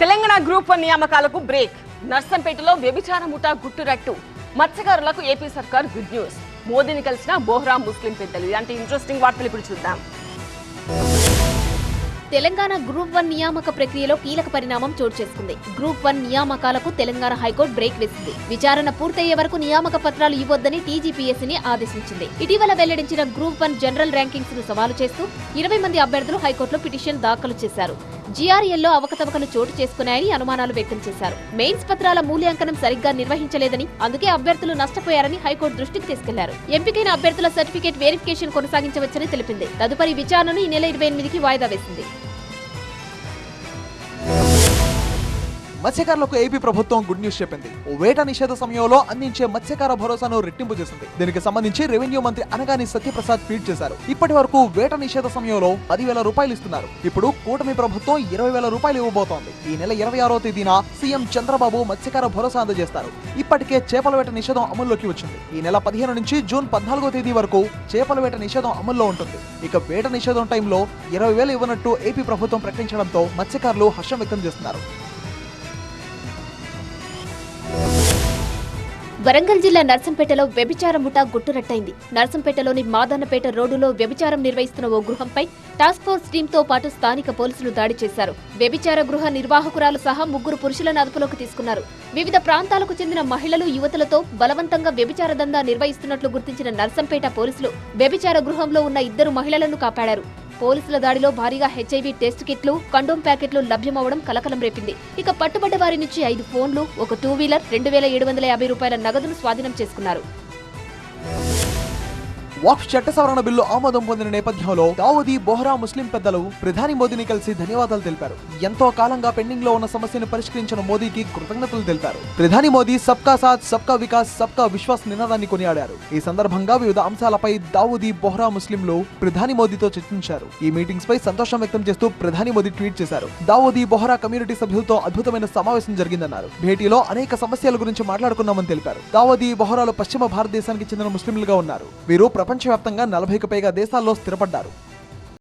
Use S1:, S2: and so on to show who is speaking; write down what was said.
S1: Telangana group 1 నియామకాలకు break. నర్సంపేటలో వ్యభిచార ముఠా గుట్టురట్టు. మత్స్యకారులకు ఏపీ సర్కార్ గుడ్ న్యూస్. మోదీని కలిసిన బోహ్రా ముస్లిం పెద్దలు. ఇలాంటి ఇంట్రెస్టింగ్ వార్తలు ఇప్పుడు చూద్దాం.
S2: తెలంగాణ గ్రూప్ 1 నియామక ప్రక్రియలో కీలక పరిణామం చోటు చేసుకుంది. గ్రూప్ 1 నియామకాలకు తెలంగాణ హైకోర్టు బ్రేక్ వేసింది. విచారణ పూర్తయ్యే వరకు నియామక పత్రాలు ఇవ్వొద్దని టీజీపీఎస్సీని ఆదేశించింది. ఇటీవల వెల్లడించిన గ్రూప్ 1 జనరల్ ర్యాంకింగ్స్ ను సవాలు చేస్తూ 20 మంది అభ్యర్థులు హైకోర్టులో పిటిషన్ దాఖలు చేశారు. జీఆర్ఎల్లో అవకతవకలు చోటు చేసుకున్నాయని అనుమానాలు వ్యక్తం చేశారు. మెయిన్స్ పత్రాల మూల్యాంకనం సరిగ్గా నిర్వహించలేదని, అందుకే అభ్యర్థులు నష్టపోయారని హైకోర్టు దృష్టికి తీసుకెళ్లారు. ఎంపికైన అభ్యర్థుల సర్టిఫికేట్ వెరిఫికేషన్ కొనసాగించవచ్చని తెలిపింది. తదుపరి విచారణను ఈ నెల 28కి వాయిదా వేసింది.
S3: మత్స్యకారులకు ఏపీ ప్రభుత్వం గుడ్ న్యూస్ చెప్పింది. వేట నిషేధ సమయంలో అందించే మత్స్యకార భరోసాను రెట్టింపు చేసింది. దీనికి సంబంధించి రెవెన్యూ మంత్రి అనగాని సత్యప్రసాద్ ట్వీట్ చేశారు. ఇప్పటి వరకు వేట నిషేధ సమయంలో 10,000 రూపాయలు ఇస్తున్నారు. ఇప్పుడు కూటమి ప్రభుత్వం 20,000 రూపాయలు ఇవ్వబోతోంది. ఈ నెల 26వ తేదీన సీఎం చంద్రబాబు మత్స్యకార భరోసా అందజేస్తారు. ఇప్పటికే చేపల వేట నిషేధం అమల్లోకి వచ్చింది. ఈ నెల 15 నుంచి జూన్ 14వ తేదీ వరకు చేపల వేట నిషేధం అమల్లో ఉంటుంది. ఇక వేట నిషేధం టైంలో 20,000 ఇవ్వనట్టు ఏపీ ప్రభుత్వం ప్రకటించడంతో మత్స్యకారులు హర్షం వ్యక్తం చేస్తున్నారు.
S2: వరంగల్ జిల్లా నర్సంపేటలో వ్యభిచార ముఠా గుట్టురట్టయింది. నర్సంపేటలోని మాదన్నపేట రోడ్డులో వ్యభిచారం నిర్వహిస్తున్న ఓ గృహంపై టాస్క్ ఫోర్స్ టీంతో పాటు స్థానిక పోలీసులు దాడి చేశారు. వ్యభిచార గృహ నిర్వాహకురాలు సహా 3 పురుషులను అదుపులోకి తీసుకున్నారు. వివిధ ప్రాంతాలకు చెందిన మహిళలు, యువతులతో బలవంతంగా వ్యభిచార దందా నిర్వహిస్తున్నట్లు గుర్తించిన నర్సంపేట పోలీసులు వ్యభిచార గృహంలో ఉన్న 2 మహిళలను కాపాడారు. పోలీసుల దాడిలో భారీగా హెచ్ఐవీ టెస్ట్ కిట్లు, కండోమ్ ప్యాకెట్లు లభ్యమవడం కలకలం రేపింది. ఇక పట్టుబడ్డ వారి నుంచి 5 ఫోన్లు, ఒక 2 వీలర్, 2,750 రూపాయల నగదును స్వాధీనం చేసుకున్నారు.
S3: వక్ఫ్ చట్ట సవరణ బిల్లు ఆమోదం పొందిన నేపథ్యంలో దావూదీ బోహ్రా ముస్లిం పెద్దలు ప్రధాని మోదీని కలిసి ధన్యవాదాలు తెలిపారు. ఎంతో కాలంగా పెండింగ్ లో ఉన్న సమస్యను పరిష్కరించిన మోదీకి కృతజ్ఞతలు తెలిపారు. ప్రధాని మోదీ సబ్కా సాత్, సబ్కా వికాస్, సబ్కా విశ్వాస్ నినాదాన్ని కొనియాడారు. ఈ సందర్భంగా వివిధ అంశాలపై దావూదీ బోహ్రా ముస్లింలు ప్రధాని మోదీతో చర్చించారు. ఈ మీటింగ్స్ పై సంతోషం వ్యక్తం చేస్తూ ప్రధాని మోదీ ట్వీట్ చేశారు. దావూదీ బోహ్రా కమ్యూనిటీ సభ్యులతో అద్భుతమైన సమావేశం జరిగిందన్నారు. భేటీలో అనేక సమస్యల గురించి మాట్లాడుకున్నామని తెలిపారు. దావూదీ బోహ్రాలు పశ్చిమ భారతదేశానికి చెందిన ముస్లింలుగా ఉన్నారు. వీరు ప్రపంచవ్యాప్తంగా 40కి పైగా దేశాల్లో స్థిరపడ్డారు.